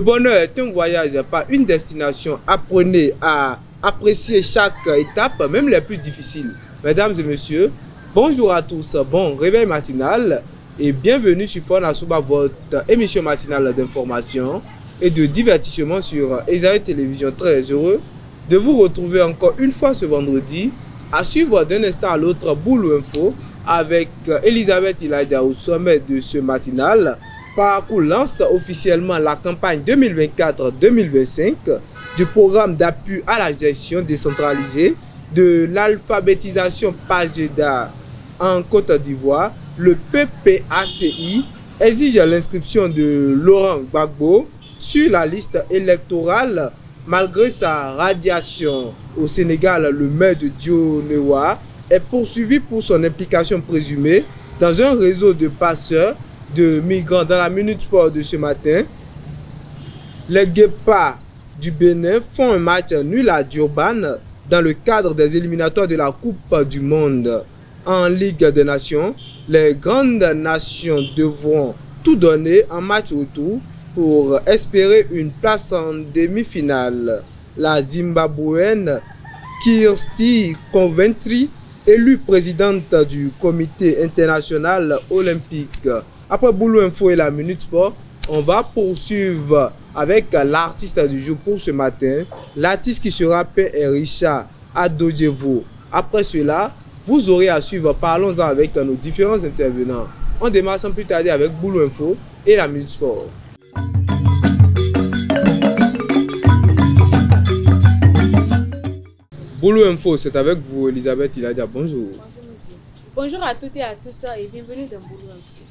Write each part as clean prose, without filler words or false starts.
Le bonheur est un voyage, pas une destination. Apprenez à apprécier chaque étape, même les plus difficiles. Mesdames et messieurs, bonjour à tous, bon réveil matinal et bienvenue sur Fon Asuba, votre émission matinale d'information et de divertissement sur Esaïe Télévision. Très heureux de vous retrouver encore une fois ce vendredi à suivre d'un instant à l'autre Boulou Info avec Elisabeth Ilaïda au sommet de ce matinal. Parcours lance officiellement la campagne 2024-2025 du programme d'appui à la gestion décentralisée de l'alphabétisation PAGEDA en Côte d'Ivoire. Le PPACI exige l'inscription de Laurent Gbagbo sur la liste électorale malgré sa radiation. Au Sénégal, le maire de Dionewa est poursuivi pour son implication présumée dans un réseau de passeurs de migrants. Dans la Minute Sport de ce matin, les Guépards du Bénin font un match nul à Durban dans le cadre des éliminatoires de la Coupe du Monde. En Ligue des Nations, les grandes nations devront tout donner en match retour pour espérer une place en demi-finale. La Zimbabwéenne Kirsty Coventry, élue présidente du comité international olympique. Après Boulou Info et la Minute Sport, on va poursuivre avec l'artiste du jour pour ce matin. L'artiste qui sera Père Richard Adodjevo. Après cela, vous aurez à suivre Parlons-en avec nos différents intervenants. On démarre sans plus tarder avec Boulou Info et la Minute Sport. Boulou Info, c'est avec vous Elisabeth Ilaïda. Bonjour. Bonjour Midi. Bonjour à toutes et à tous et bienvenue dans Boulou Info.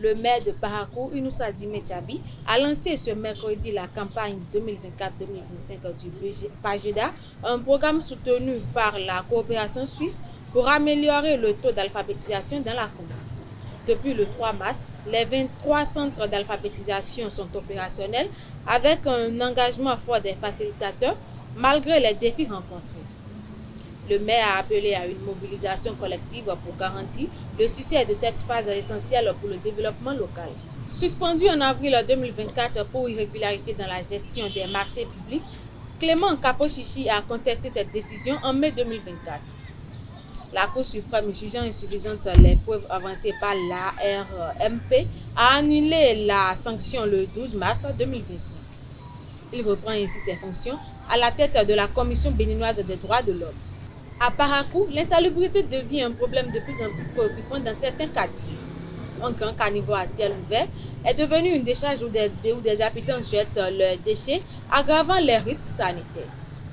Le maire de Parakou, Inoussa Zimechabi, a lancé ce mercredi la campagne 2024-2025 du PAGEDA, un programme soutenu par la coopération suisse pour améliorer le taux d'alphabétisation dans la commune. Depuis le 3 mars, les 23 centres d'alphabétisation sont opérationnels avec un engagement fort des facilitateurs malgré les défis rencontrés. Le maire a appelé à une mobilisation collective pour garantir le succès de cette phase essentielle pour le développement local. Suspendu en avril 2024 pour irrégularité dans la gestion des marchés publics, Clément Kapochichi a contesté cette décision en mai 2024. La Cour suprême, jugeant insuffisantes les preuves avancées par l'ARMP, a annulé la sanction le 12 mars 2025. Il reprend ainsi ses fonctions à la tête de la Commission béninoise des droits de l'homme. À Parakou, l'insalubrité devient un problème de plus en plus préoccupant dans certains quartiers. Un grand caniveau à ciel ouvert est devenu une décharge où des habitants jettent leurs déchets, aggravant les risques sanitaires.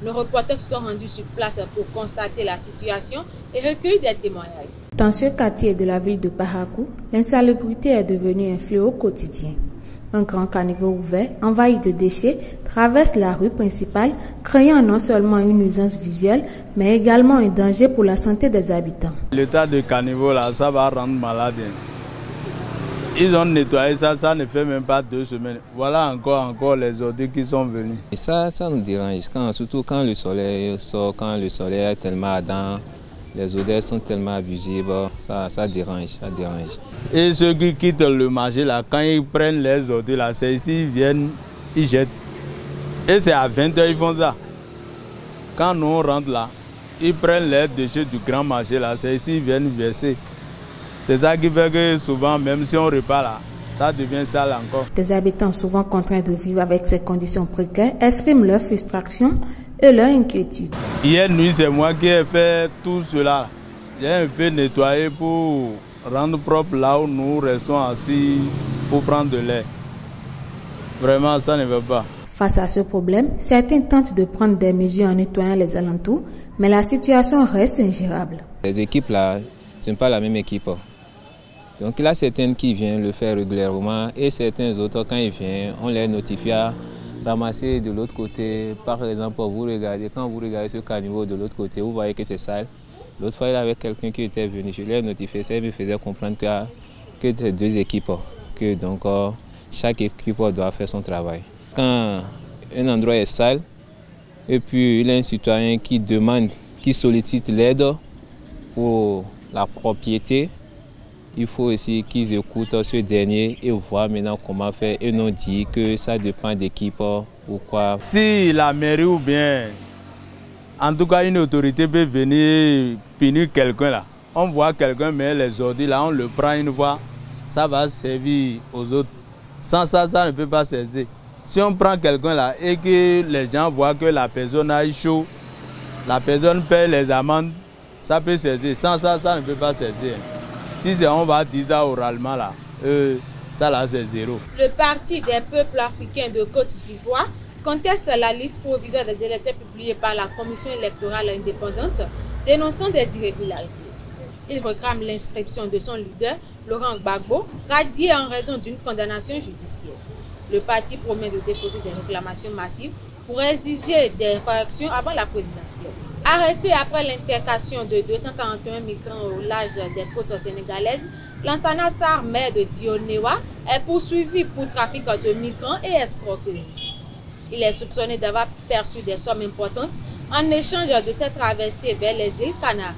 Nos reporters se sont rendus sur place pour constater la situation et recueillir des témoignages. Dans ce quartier de la ville de Parakou, l'insalubrité est devenue un fléau quotidien. Un grand caniveau ouvert, envahi de déchets, traverse la rue principale, créant non seulement une nuisance visuelle, mais également un danger pour la santé des habitants. L'état de caniveau là, ça va rendre malade. Ils ont nettoyé ça, ça ne fait même pas 2 semaines. Voilà encore les ordures qui sont venus. Et ça nous dérange, surtout quand le soleil sort, quand le soleil est tellement ardent, les odeurs sont tellement visibles, ça dérange. Et ceux qui quittent le marché là, quand ils prennent les ordures là, c'est ici, ils viennent, ils jettent. Et c'est à 20 h ils font ça. Quand nous on rentre là, ils prennent les déchets du grand marché là, c'est ici, ils viennent verser. C'est ça qui fait que souvent, même si on repart là, ça devient sale encore. Des habitants souvent contraints de vivre avec ces conditions précaires expriment leur frustration et leur inquiétude. Hier nuit, c'est moi qui ai fait tout cela. J'ai un peu nettoyé pour rendre propre là où nous restons assis pour prendre de l'air. Vraiment, ça ne va pas. Face à ce problème, certains tentent de prendre des mesures en nettoyant les alentours, mais la situation reste ingérable. Les équipes là, ce n'est pas la même équipe. Donc il y a certaines qui viennent le faire régulièrement et certains autres, quand ils viennent, on les notifie à ramasser de l'autre côté. Par exemple, quand vous regardez ce caniveau de l'autre côté, vous voyez que c'est sale. L'autre fois, il y avait quelqu'un qui était venu, je lui ai notifié ça, il me faisait comprendre que c'est 2 équipes, que donc chaque équipe doit faire son travail. Quand un endroit est sale, et puis il y a un citoyen qui demande, qui sollicite l'aide pour la propriété, il faut aussi qu'ils écoutent ce dernier et voient maintenant comment faire et non dire que ça dépend d'équipe ou quoi. Si la mairie ou bien, en tout cas une autorité peut venir punir quelqu'un là, on voit quelqu'un mettre les ordures là, on le prend une fois, ça va servir aux autres. Sans ça, ça ne peut pas servir. Si on prend quelqu'un là et que les gens voient que la personne a eu chaud, la personne paie les amendes, ça peut servir. Sans ça, ça ne peut pas servir. Si on va dire ça oralement là, ça là c'est zéro. Le Parti des peuples africains de Côte d'Ivoire conteste la liste provisoire des électeurs publiée par la Commission électorale indépendante, dénonçant des irrégularités. Il réclame l'inscription de son leader, Laurent Gbagbo, radié en raison d'une condamnation judiciaire. Le parti promet de déposer des réclamations massives pour exiger des corrections avant la présidentielle. Arrêté après l'intercation de 241 migrants au large des côtes sénégalaises, Lansana Sarr, maire de Dionewa, est poursuivi pour trafic de migrants et escroquerie. Il est soupçonné d'avoir perçu des sommes importantes en échange de cette traversée vers les îles Canaries.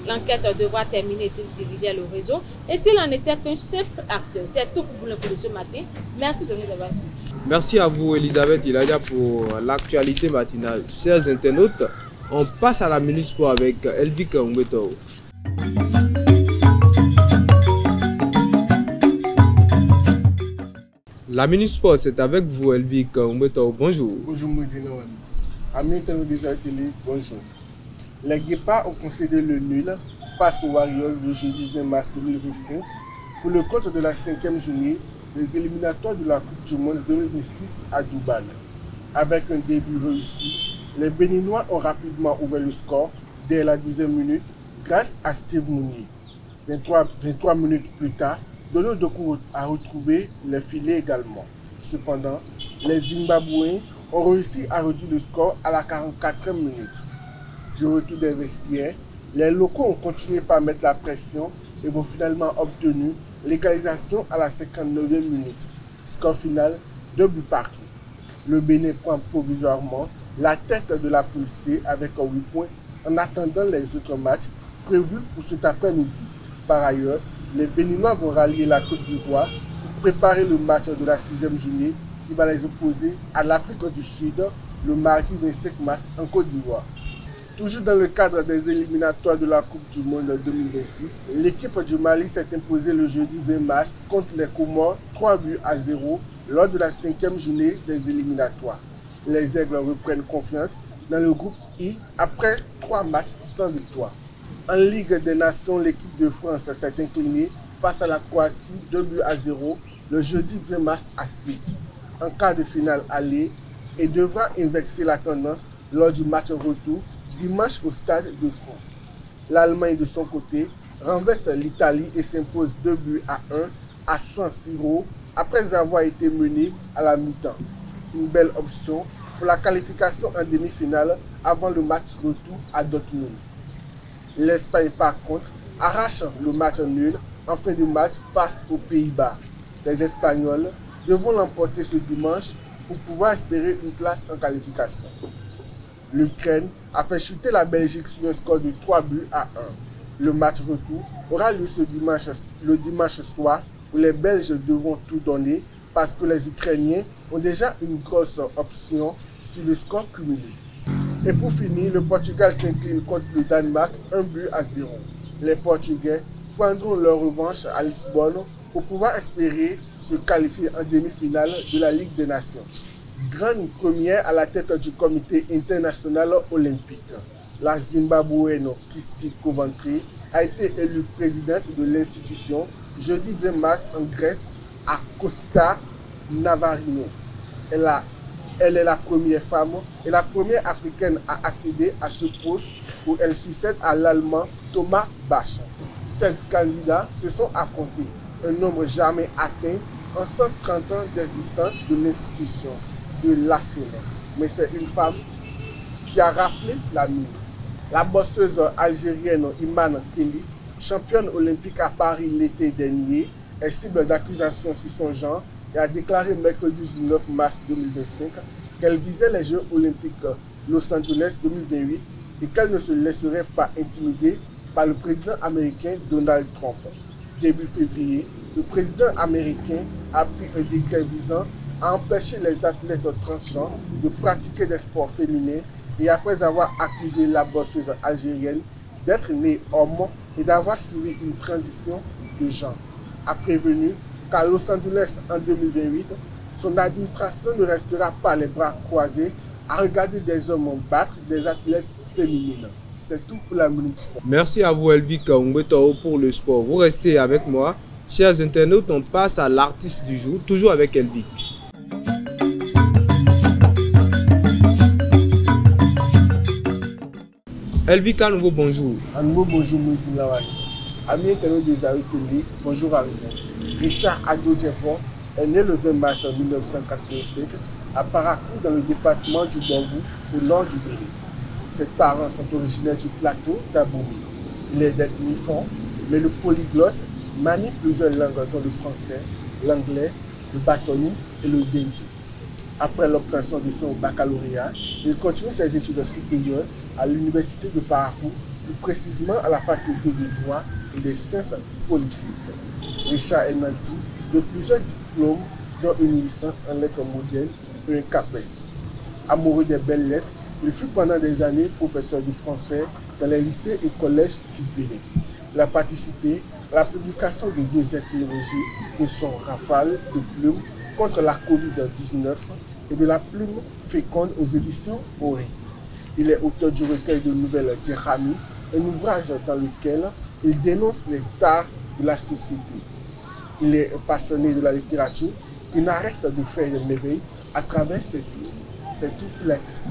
L'enquête devra terminer s'il dirigeait le réseau et s'il en était qu'un simple acteur. C'est tout pour l'info de ce matin. Merci de nous avoir suivis. Merci à vous, Elisabeth Iladia, pour l'actualité matinale. Chers internautes, on passe à la Minute Sport avec Elvik Umbeto. La Minute Sport, c'est avec vous, Elvik Umbeto. Bonjour. Bonjour, Moudino. Amis internautes des télé, bonjour. Les Guépards ont concédé le nul face aux Warriors le jeudi 20 mars 2025 pour le compte de la 5e journée des éliminatoires de la Coupe du Monde 2026 à Dubaï. Avec un début réussi, les Béninois ont rapidement ouvert le score dès la 12e minute grâce à Steve Mounier. 23 minutes plus tard, Dodo Dokou a retrouvé les filets également. Cependant, les Zimbabwéens ont réussi à réduire le score à la 44e minute. Du retour des vestiaires, les locaux ont continué par mettre la pression et vont finalement obtenu l'égalisation à la 59e minute. Score final, 2 buts partout. Le Bénin prend provisoirement la tête de la poule C avec 8 points en attendant les autres matchs prévus pour cet après-midi. Par ailleurs, les Béninois vont rallier la Côte d'Ivoire pour préparer le match de la 6e journée qui va les opposer à l'Afrique du Sud le mardi 25 mars en Côte d'Ivoire. Toujours dans le cadre des éliminatoires de la Coupe du Monde 2026, l'équipe du Mali s'est imposée le jeudi 20 mars contre les Comores 3-0 lors de la 5e journée des éliminatoires. Les Aigles reprennent confiance dans le groupe I après 3 matchs sans victoire. En Ligue des Nations, l'équipe de France s'est inclinée face à la Croatie 2-0 le jeudi 20 mars à Split, en quart de finale aller, et devra inverser la tendance lors du match retour dimanche au Stade de France. L'Allemagne de son côté renverse l'Italie et s'impose 2-1 à San Siro après avoir été menée à la mi-temps. Une belle option pour la qualification en demi-finale avant le match retour à Dortmund. L'Espagne par contre arrache le match nul en fin de match face aux Pays-Bas. Les Espagnols devront l'emporter ce dimanche pour pouvoir espérer une place en qualification. L'Ukraine a fait chuter la Belgique sur un score de 3-1. Le match retour aura lieu le dimanche soir où les Belges devront tout donner parce que les Ukrainiens ont déjà une grosse option sur le score cumulé. Et pour finir, le Portugal s'incline contre le Danemark 1-0. Les Portugais prendront leur revanche à Lisbonne pour pouvoir espérer se qualifier en demi-finale de la Ligue des Nations. Grande première à la tête du comité international olympique. La Zimbabwéenne Kirsty Coventry a été élue présidente de l'institution jeudi 20 mars en Grèce à Costa Navarino. Elle est la première femme et la première africaine à accéder à ce poste où elle succède à l'Allemand Thomas Bach. 7 candidats se sont affrontés, un nombre jamais atteint en 130 ans d'existence de l'institution de l'ASON. Mais c'est une femme qui a raflé la mise. La bosseuse algérienne Iman Khelif, championne olympique à Paris l'été dernier, est cible d'accusations sur son genre et a déclaré mercredi 19 mars 2025 qu'elle visait les Jeux olympiques Los Angeles 2028 et qu'elle ne se laisserait pas intimider par le président américain Donald Trump. début février, le président américain a pris un décret visant à empêcher les athlètes transgenres de pratiquer des sports féminins et après avoir accusé la bosseuse algérienne d'être née homme et d'avoir suivi une transition de genre, a prévenu qu'à Los Angeles en 2028, son administration ne restera pas les bras croisés à regarder des hommes battre des athlètes féminines. C'est tout pour la minute sport. Merci à vous Elvic Ngwetao pour le sport. Vous restez avec moi. Chers internautes, on passe à l'artiste du jour, toujours avec Elvic. Elvic, à nouveau bonjour. À nouveau bonjour Moïdi Lawani. Amis internautes des Arrêts Télé, bonjour à vous. Richard Ado-Djevon est né le 20 mars 1985 à Parakou dans le département du Bangou au nord du Bénin. Ses parents sont originaires du plateau d'Aboumi. Il est d'ethnie Fon, mais le polyglotte manie plusieurs langues dont le français, l'anglais, le batoni et le dendi. Après l'obtention de son baccalauréat, il continue ses études supérieures à l'université de Parakou, plus précisément à la faculté de droit et des sciences politiques. Richard est nanti de plusieurs diplômes, dont une licence en lettres modernes et un CAPES. Amoureux des belles lettres, il fut pendant des années professeur de français dans les lycées et collèges du Bénin. Il a participé à la publication de 2 écologies que sont Rafale de plumes contre la Covid-19 et de la plume féconde aux éditions Oré. Il est auteur du recueil de nouvelles Djerami, un ouvrage dans lequel il dénonce les tares de la société. Il est un passionné de la littérature qui n'arrête de faire des merveilles à travers ses études. C'est tout pour l'artiste.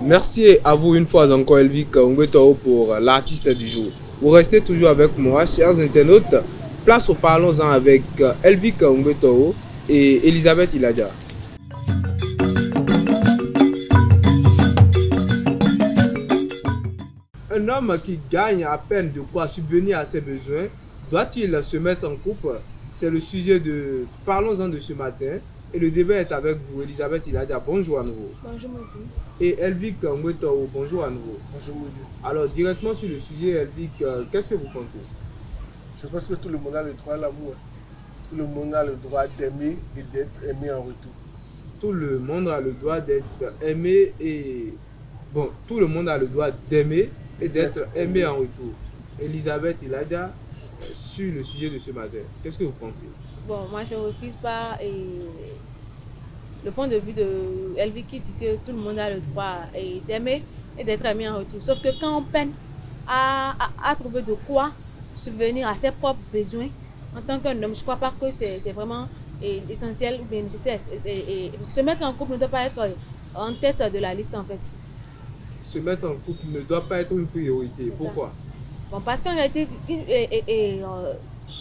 Merci à vous une fois encore Elvic Ngwetao pour l'artiste du jour. Vous restez toujours avec moi, chers internautes. Place au Parlons-en avec Elvic Ngwetao et Elisabeth Iladja. Un homme qui gagne à peine de quoi subvenir à ses besoins, doit-il se mettre en couple? C'est le sujet de Parlons-en de ce matin. Et le débat est avec vous, Elisabeth Iladja. Bonjour à nouveau. Bonjour Moudi. Et Elvic Ngwetao, bonjour à nouveau. Bonjour Moudi. Alors, directement sur le sujet, Elvic, qu'est-ce que vous pensez? Je pense que tout le monde a le droit à l'amour. Tout le monde a le droit d'aimer et d'être aimé en retour. Tout le monde a le droit d'être aimé et... Bon, tout le monde a le droit d'aimer et d'être aimé en retour. Elisabeth Iladja, sur le sujet de ce matin, qu'est-ce que vous pensez? Bon, moi je ne refuse pas le point de vue de Elvic qui dit que tout le monde a le droit d'aimer et d'être aimé en retour. Sauf que quand on peine à trouver de quoi subvenir à ses propres besoins, en tant qu'un homme, je ne crois pas que c'est vraiment essentiel ou bien nécessaire. Se mettre en couple ne doit pas être en tête de la liste en fait. Se mettre en couple ne doit pas être une priorité. Pourquoi? Bon, parce qu'en réalité,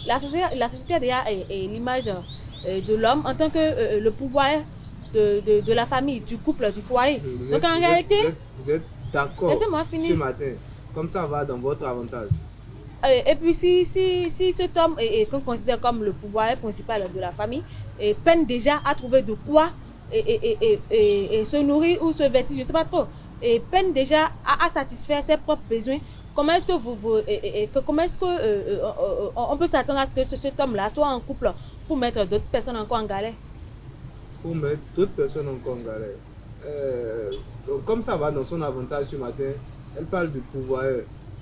la société a déjà l'image de l'homme en tant que le pouvoir de la famille, du couple, du foyer. Donc en réalité... Vous êtes d'accord ce matin, comme ça va dans votre avantage. Et puis si cet homme qu'on considère comme le pouvoir principal de la famille, peine déjà à trouver de quoi se nourrir ou se vêtir, je ne sais pas trop, et peine déjà à satisfaire ses propres besoins, comment est-ce que on peut s'attendre à ce que cet homme-là soit en couple pour mettre d'autres personnes encore en galère? Pour mettre d'autres personnes encore en galère. Donc, comme ça va dans son avantage ce matin, elle parle de pouvoir.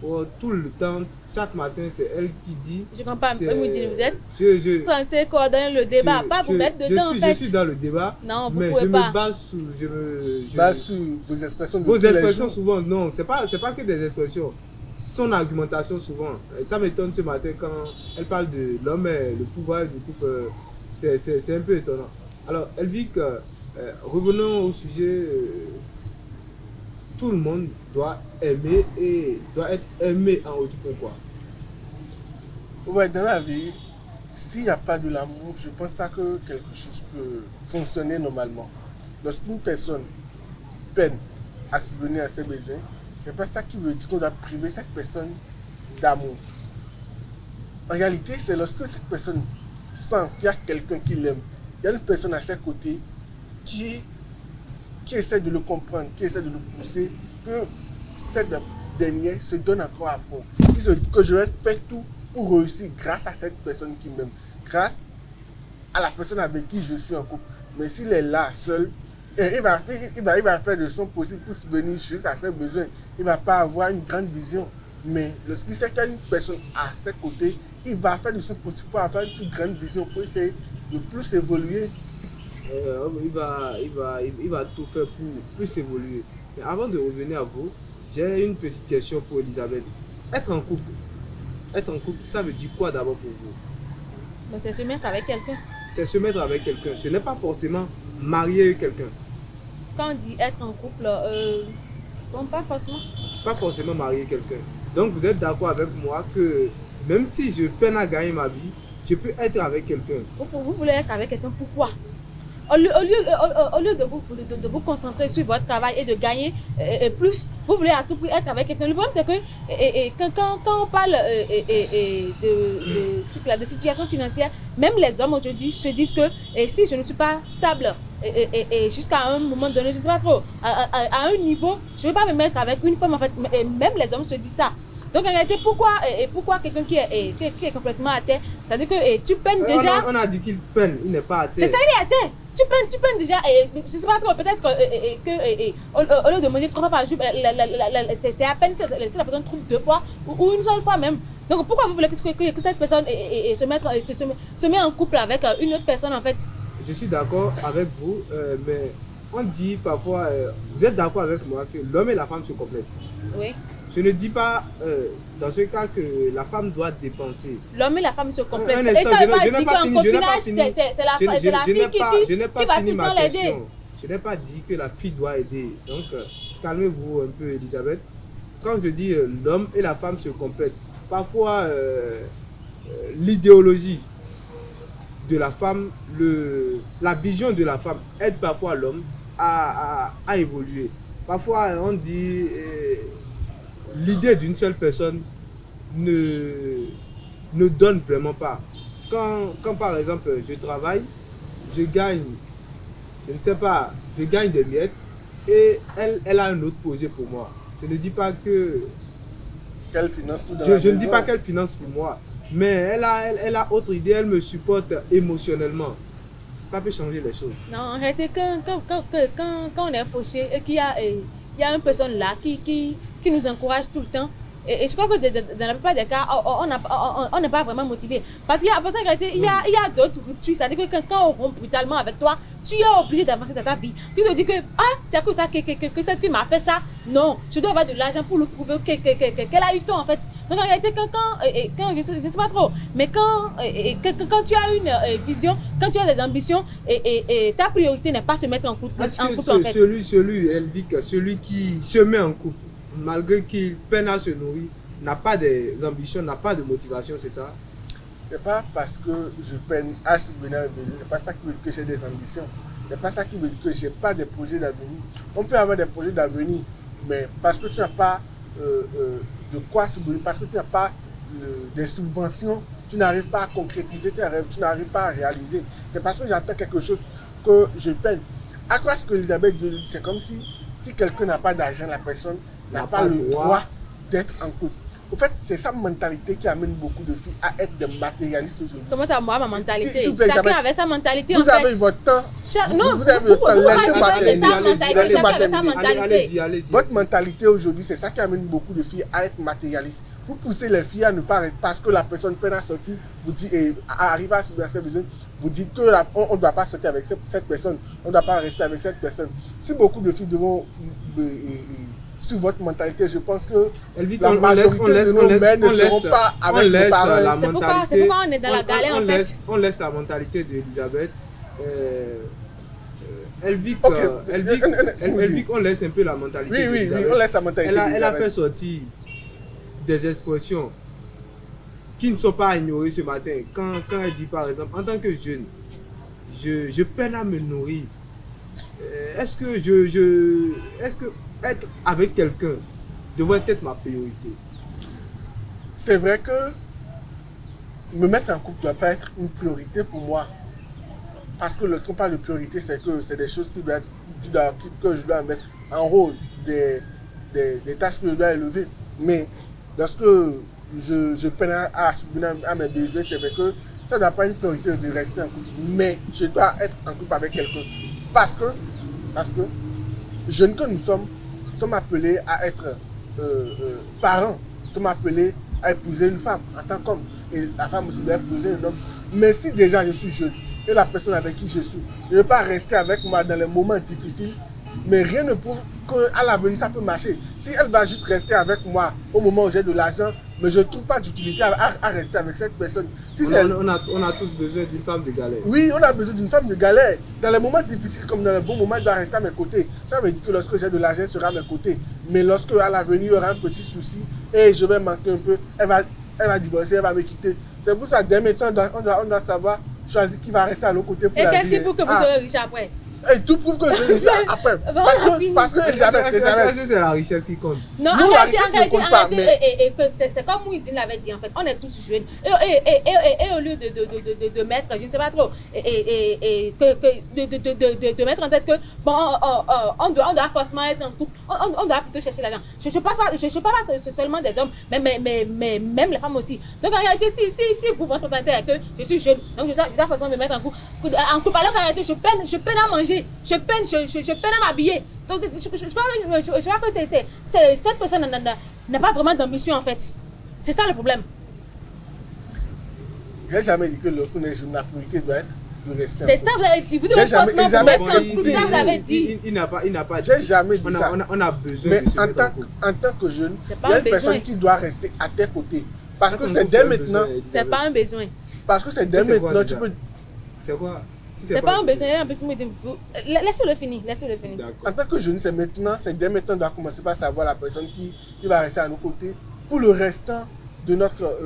Pour tout le temps, chaque matin, c'est elle qui dit. Je comprends. Vous êtes censé coordonner le débat, pas vous mettre dedans en fait. Je suis dans le débat. Non, vous mais pouvez je pas. me base sur. Je base sur vos expressions de vos expressions souvent, non, c'est pas que des expressions. Son argumentation souvent. Ça m'étonne ce matin quand elle parle de l'homme et le pouvoir du couple. C'est un peu étonnant. Alors, Elvic, revenons au sujet. Tout le monde doit aimer et doit être aimé en retour. Pourquoi? Ouais, dans la vie, s'il n'y a pas de l'amour, je ne pense pas que quelque chose peut fonctionner normalement. Lorsqu'une personne peine à subvenir à ses besoins, c'est pas ça qui veut dire qu'on doit priver cette personne d'amour. En réalité, c'est lorsque cette personne sent qu'il y a quelqu'un qui l'aime, il y a une personne à ses côtés qui essaie de le comprendre, qui essaie de le pousser, que cette dernière se donne encore à fond. Il se dit que je vais faire tout pour réussir grâce à cette personne qui m'aime, grâce à la personne avec qui je suis en couple. Mais s'il est là seul, il va faire de son possible pour subvenir juste à ses besoins. Il ne va pas avoir une grande vision. Mais lorsqu'il sait qu'il y a une personne à ses côtés, il va faire de son possible pour avoir une plus grande vision, pour essayer de plus évoluer. Il va tout faire pour plus évoluer. Mais avant de revenir à vous, j'ai une petite question pour Elisabeth. Être en couple, ça veut dire quoi d'abord pour vous? C'est se mettre avec quelqu'un. C'est se mettre avec quelqu'un. Ce n'est pas forcément marier quelqu'un. Quand on dit être en couple, bon, pas forcément. Pas forcément marier quelqu'un. Donc vous êtes d'accord avec moi que même si je peine à gagner ma vie, je peux être avec quelqu'un. Vous voulez être avec quelqu'un, pourquoi? Au lieu de vous concentrer sur votre travail et de gagner plus, vous voulez à tout prix être avec quelqu'un. Le problème, c'est que quand on parle de situation financière, même les hommes aujourd'hui se disent que si je ne suis pas stable jusqu'à un moment donné, je ne sais pas trop, à un niveau, je ne vais pas me mettre avec une femme en fait. Même les hommes se disent ça. Donc en réalité, pourquoi quelqu'un qui est complètement à terre, ça veut dire que tu peines déjà. On a dit qu'il peine, il n'est pas à terre. C'est ça, il est à terre. Tu peines déjà, je ne sais pas trop, peut-être qu'au lieu de manger 3 fois par jour, c'est à peine si la personne trouve 2 fois ou une seule fois même. Donc pourquoi vous voulez que cette personne se met en couple avec une autre personne en fait? Je suis d'accord avec vous, mais on dit parfois, vous êtes d'accord avec moi que l'homme et la femme se complètent. Oui. Je ne dis pas dans ce cas que la femme doit dépenser. L'homme et la femme se complètent. Et ça ne veut pas dire qu'en copinage, c'est la fille qui va tout le temps l'aider. Je n'ai pas dit que la fille doit aider. Donc, calmez-vous un peu, Elisabeth. Quand je dis l'homme et la femme se complètent, parfois l'idéologie de la femme, la vision de la femme aide parfois l'homme à évoluer. Parfois, on dit... l'idée d'une seule personne ne donne vraiment pas. Quand par exemple je travaille, je gagne, je ne sais pas, je gagne des miettes et elle a un autre projet pour moi. Je ne dis pas que... Qu'elle finance tout dans je ne dis pas qu'elle finance pour moi, mais elle a autre idée, elle me supporte émotionnellement. Ça peut changer les choses. Non, en réalité, quand on est fauché et qu'il y a une personne là qui nous encourage tout le temps. Et je crois que dans la plupart des cas, on n'est pas vraiment motivé. Parce qu'il y a d'autres ruptures. C'est-à-dire que quand on rompt brutalement avec toi, tu es obligé d'avancer dans ta vie. Tu te dis que c'est que cette fille m'a fait ça. Non, je dois avoir de l'argent pour lui prouver qu'elle a eu tort en fait. Donc en réalité, quand je sais pas trop, mais quand tu as une vision, quand tu as des ambitions, et ta priorité n'est pas se mettre en couple. Est-ce que celui qui se met en couple, malgré qu'il peine à se nourrir, n'a pas des ambitions, n'a pas de motivation, c'est ça? C'est pas parce que je peine à subvenir à mes besoins, c'est pas ça qui veut dire que j'ai des ambitions. C'est pas ça qui veut dire que j'ai pas des projets d'avenir. On peut avoir des projets d'avenir, mais parce que tu n'as pas de quoi subvenir, parce que tu n'as pas des subventions, tu n'arrives pas à concrétiser tes rêves, tu n'arrives pas à réaliser. C'est parce que j'attends quelque chose que je peine. À quoi ce que Elisabeth dit, c'est comme si quelqu'un n'a pas d'argent, la personne n'a pas le droit d'être en couple. En fait, c'est sa mentalité qui amène beaucoup de filles à être des matérialistes aujourd'hui. Comment ça, moi, ma mentalité? Chacun avait sa mentalité, vous avez votre temps. Non, vous avez votre temps. C'est sa mentalité. Chacun avait sa mentalité. Allez-y. Votre mentalité aujourd'hui, c'est ça qui amène beaucoup de filles à être matérialistes. Vous poussez les filles à ne pas être, parce que la personne peine à sortir, vous dit, et arriver à subir ses besoins, vous dites qu'on ne doit pas sortir avec cette personne, on ne doit pas rester avec cette personne. Si beaucoup de filles devront sur votre mentalité, je pense que la majorité de nos mères ne seront pas avec nos parents. C'est pourquoi on est dans la galère en fait. On laisse la mentalité d'Elisabeth. Elvic, on laisse un peu la mentalité. Oui, on laisse la mentalité. Elle a fait sortir des expressions qui ne sont pas ignorées ce matin. Quand elle dit par exemple, en tant que jeune, je peine à me nourrir. Est-ce que être avec quelqu'un devrait être ma priorité? C'est vrai que me mettre en couple ne doit pas être une priorité pour moi. Parce que lorsqu'on parle de priorité, c'est que c'est des choses que je dois mettre en rôle, des tâches que je dois élever. Mais lorsque je peine à subvenir à mes besoins, c'est vrai que ça ne doit pas être une priorité de rester en couple. Mais je dois être en couple avec quelqu'un. Parce que jeunes que nous sommes appelés à être parents, sommes appelés à épouser une femme en tant qu'homme. Et la femme aussi doit épouser un homme. Mais si déjà je suis jeune et la personne avec qui je suis ne veut pas rester avec moi dans les moments difficiles, mais rien ne prouve qu'à l'avenir ça peut marcher. Si elle va juste rester avec moi au moment où j'ai de l'argent, mais je ne trouve pas d'utilité à rester avec cette personne. Si on a tous besoin d'une femme de galère. Oui, on a besoin d'une femme de galère. Dans les moments difficiles comme dans les bons moments, elle doit rester à mes côtés. Ça veut dire que lorsque j'ai de l'argent, elle sera à mes côtés. Mais lorsque à l'avenir, il y aura un petit souci et je vais manquer un peu, elle va divorcer, elle va me quitter. C'est pour ça, dès maintenant, on doit savoir choisir qui va rester à nos côtés pour et la vie. qu'est-ce qui prouve que vous serez riche après? Et tout prouve que je suis riche après. Parce que Elisabeth, c'est la richesse qui compte. Non, nous, la richesse ne compte pas. C'est comme Mouidine l'avait dit en fait. On est tous jeunes. Et au lieu de mettre, je ne sais pas trop, de mettre en tête que bon, on doit forcément être en couple. On doit plutôt chercher l'argent. Je ne parle pas seulement des hommes, mais même les femmes aussi. Donc en réalité, si vous votre mentalité est que je suis jeune, donc je dois forcément me mettre en couple. Alors qu'en réalité, je peine à manger. Je peine à m'habiller. Donc je crois que cette personne n'a pas vraiment d'ambition en fait. C'est ça le problème. Je n'ai jamais dit que lorsqu'on est jeune, la priorité doit être de rester. C'est ça vous avez dit. Vous devez forcément vous mettre en couple. Ça vous avez dit. Il n'a pas dit. J'ai jamais dit ça. On a besoin mais de se mettre en couple. En tant que jeune, il y a une personne qui doit rester à tes côtés. Parce que c'est dès maintenant. C'est pas un besoin. Parce que c'est dès maintenant tu peux. C'est quoi? C'est pas un besoin, un besoin de vous. Laissez-le finir. En tant que jeune, c'est dès maintenant, on doit commencer par savoir la personne qui va rester à nos côtés pour le restant de notre.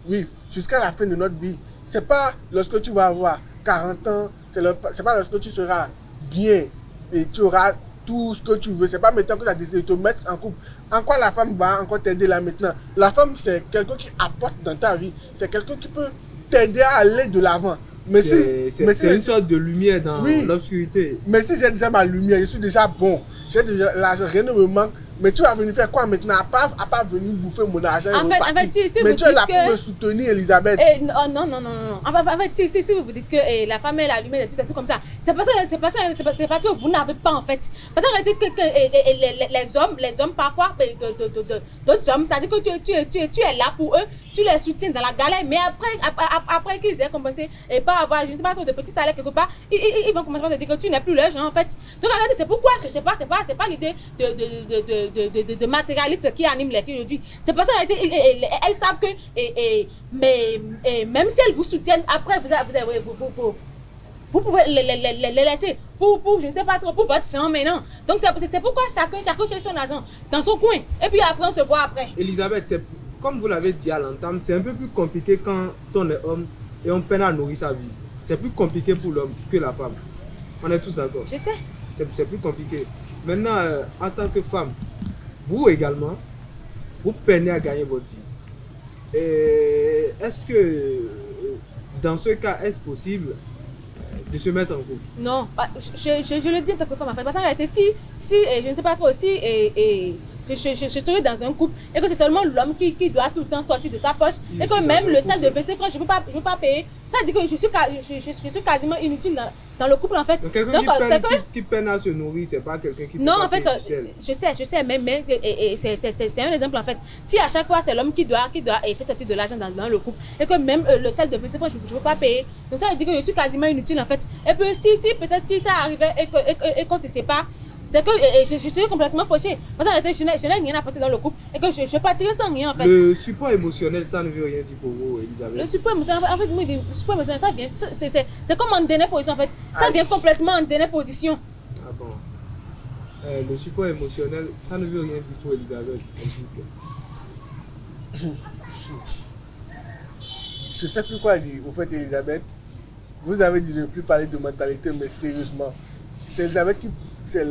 Oui, jusqu'à la fin de notre vie. C'est pas lorsque tu vas avoir 40 ans, c'est pas lorsque tu seras bien et tu auras tout ce que tu veux. C'est pas maintenant que tu as décidé de te mettre en couple. En quoi la femme va encore t'aider là maintenant? La femme, c'est quelqu'un qui apporte dans ta vie. C'est quelqu'un qui peut t'aider à aller de l'avant. C'est une sorte de lumière dans l'obscurité. Mais si j'ai déjà ma lumière, je suis déjà bon. J'ai déjà l'argent, rien ne me manque. Mais tu vas venir faire quoi maintenant? À part venir bouffer mon argent. En fait, si mais vous tu es là dites pour me soutenir, Elisabeth. Non. En fait, si vous dites que la femme est la lumière, tout comme ça, c'est parce que vous n'avez pas en fait. Parce que les hommes parfois, d'autres hommes, ça dit que tu es là pour eux, tu les soutiens dans la galère, mais après qu'ils aient compensé et pas avoir, je ne sais pas trop de petits salaires quelque part, ils vont commencer à te dire que tu n'es plus leur genre en fait. Donc en fait, c'est pourquoi c'est pas l'idée de matérialiste qui anime les filles aujourd'hui. C'est parce qu'elles savent que même si elles vous soutiennent, après vous pouvez les laisser pour je ne sais pas trop, pour votre champ maintenant. Donc c'est pourquoi chacun cherche son argent dans son coin. Et puis après on se voit après. Elisabeth, comme vous l'avez dit à l'entame, c'est un peu plus compliqué quand on est homme et on peine à nourrir sa vie. C'est plus compliqué pour l'homme que la femme. On est tous d'accord. Je sais. C'est plus compliqué. Maintenant, en tant que femme, vous également, vous peinez à gagner votre vie. Est-ce que, dans ce cas, est-ce possible de se mettre en couple? Non, je le dis en tant que femme. En fait, parce qu'en réalité, si je ne sais pas trop aussi, je serai dans un couple et que c'est seulement l'homme qui doit tout le temps sortir de sa poche et que même le sel de 25 francs, je ne peux pas payer. Ça dit que je suis quasiment inutile dans le couple en fait. Donc quelqu'un qui peine à se nourrir, c'est pas quelqu'un qui... Non, en fait, je sais, mais c'est un exemple en fait. Si à chaque fois c'est l'homme qui doit faire sortir de l'argent dans le couple et que même le sel de 25 francs, je ne peux pas payer. Donc ça veut dire que je suis quasiment inutile en fait. Et puis peut-être si ça arrivait et qu'on se sépare, c'est que je suis complètement fauchée. Parce que je n'ai rien apporté dans le couple et que je partirai sans rien en fait. Le support émotionnel, ça ne veut rien dire pour vous, Elisabeth. Le support émotionnel, en fait, le support émotionnel, ça vient. C'est comme en dernière position en fait. Ça vient complètement en dernière position. Ah bon. Le support émotionnel, ça ne veut rien dire pour Elisabeth. Je ne sais plus quoi dire. Au fait, Elisabeth, vous avez dit de ne plus parler de mentalité, mais sérieusement, c'est Elisabeth qui. C'est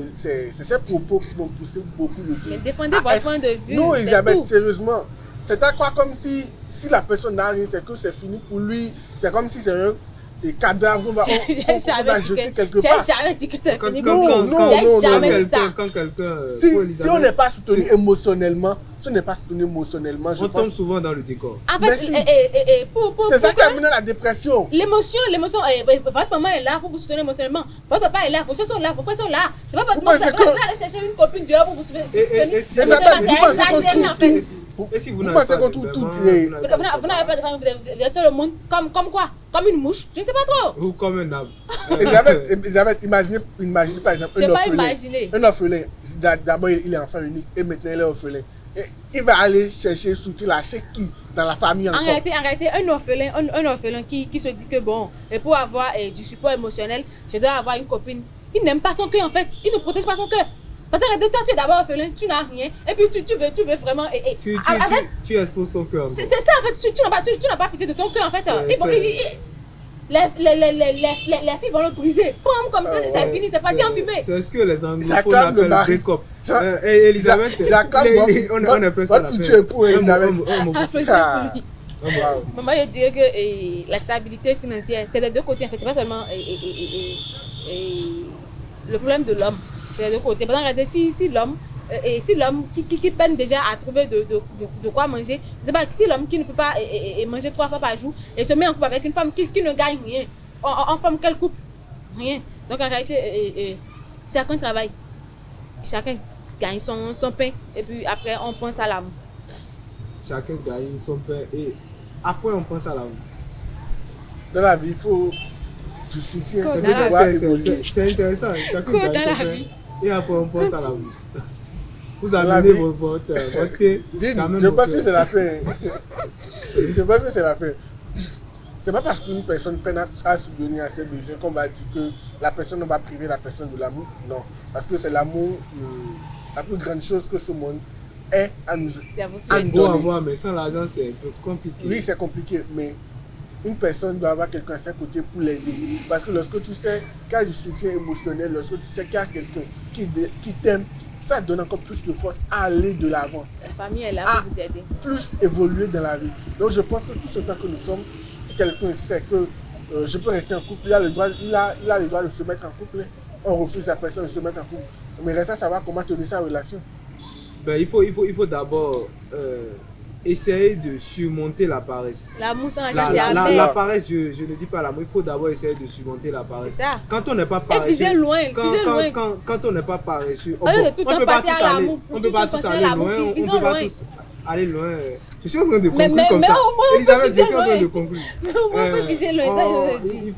ces propos qui vont pousser beaucoup de filles. Défendez votre point de vue. Non, Elisabeth, sérieusement. C'est à quoi comme si la personne n'a rien, c'est que c'est fini pour lui. C'est comme si c'est et cadavre, on va jeter quelque part. J'ai jamais dit que tu as fini. Quand quelqu'un... Si on n'est pas soutenu émotionnellement, je on pense... tombe souvent dans le décor. En fait, c'est ça qui a mené à la dépression. L'émotion, votre maman est là pour vous soutenir émotionnellement. Votre papa est là, vos soeurs sont là, vos frères sont là. C'est pas parce que vous allez chercher une copine dehors pour vous soutenir. Et si vous pensez qu'on trouve tout... Vous n'avez pas de famille, vous êtes sur le monde comme quoi? Comme une mouche? Je ne sais pas trop. Ou comme un arbre. Elisabeth, imaginez par exemple un orphelin. D'abord, il est enfant unique et maintenant il est orphelin. Et il va aller chercher surtout lâcher qui dans la famille encore. Arrêtez, un orphelin qui se dit que bon, pour avoir du support émotionnel, je dois avoir une copine. Il n'aime pas son cœur en fait, il ne protège pas son cœur. Parce que toi, tu es d'abord orphelin, tu n'as rien, et puis tu veux vraiment... Tu exposes ton cœur. C'est ça en fait, tu n'as pas pitié de ton cœur en fait. Les filles vont le briser. Pom, comme ça, c'est fini, c'est parti en fumée. C'est ce que les anglophones appellent break-up. Elisabeth, on est presque à la fin. Tu es pour Elisabeth. Maman, je dirais que la stabilité financière, c'est des deux côtés en fait, c'est pas seulement le problème de l'homme. C'est de côté. Par exemple, si l'homme qui peine déjà à trouver de quoi manger, c'est pas si l'homme qui ne peut pas manger 3 fois par jour et se met en couple avec une femme qui ne gagne rien, en femme quelle coupe? Rien. Donc en réalité, chacun travaille, chacun gagne son pain et puis après on pense à l'amour. Chacun gagne son pain et après on pense à l'amour. Dans la vie, il faut du soutien. C'est intéressant. Chacun gagne son pain. Et après, on pense à l'amour. Vous amenez votre thé. Je pense que c'est la fin. Je pense que c'est la fin. C'est pas parce qu'une personne peine à subvenir à ses besoins qu'on va dire que la personne va priver la personne de l'amour. Non. Parce que c'est l'amour, la plus grande chose que ce monde ait à nous donner. Mais sans l'argent, c'est un peu compliqué. Oui, c'est compliqué. Mais une personne doit avoir quelqu'un à ses côtés pour l'aider. Parce que lorsque tu sais qu'il y a du soutien émotionnel, lorsque tu sais qu'il y a quelqu'un qui t'aime, ça donne encore plus de force à aller de l'avant. La famille est là pour vous aider. Plus évoluer dans la vie. Donc je pense que tout ce temps que nous sommes, si quelqu'un sait que je peux rester en couple, il a le droit de se mettre en couple. On refuse à personne de se mettre en couple. Mais reste à savoir comment tenir sa relation. Ben, il faut d'abord essayer de surmonter la paresse. L'amour sans argent, c'est à faire. La paresse, je ne dis pas l'amour, il faut d'abord essayer de surmonter la paresse. C'est ça. Quand on n'est pas paresseux, visez loin, quand on n'est pas paresseux, on ne peut pas tous aller loin. On peut pas tous aller loin. Je suis en train de conclure comme ça. Elisabeth, je suis en train de conclure. On peut viser loin, ça je dis.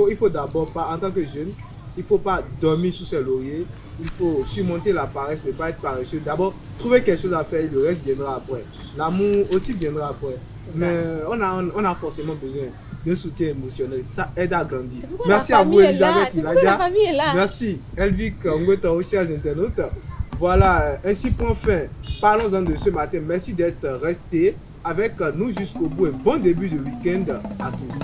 Il faut d'abord pas, en tant que jeune, il ne faut pas dormir sous ses lauriers. Il faut surmonter la paresse, ne pas être paresseux. D'abord, trouver quelque chose à faire, le reste viendra après. L'amour aussi viendra après. Mais on a forcément besoin d'un soutien émotionnel. Ça aide à grandir. Merci à vous, Elisabeth. La famille est là. Merci. Elvic, aux chers internautes. Voilà, ainsi prend fin. Parlons-en de ce matin. Merci d'être restés avec nous jusqu'au bout. Un bon début de week-end à tous.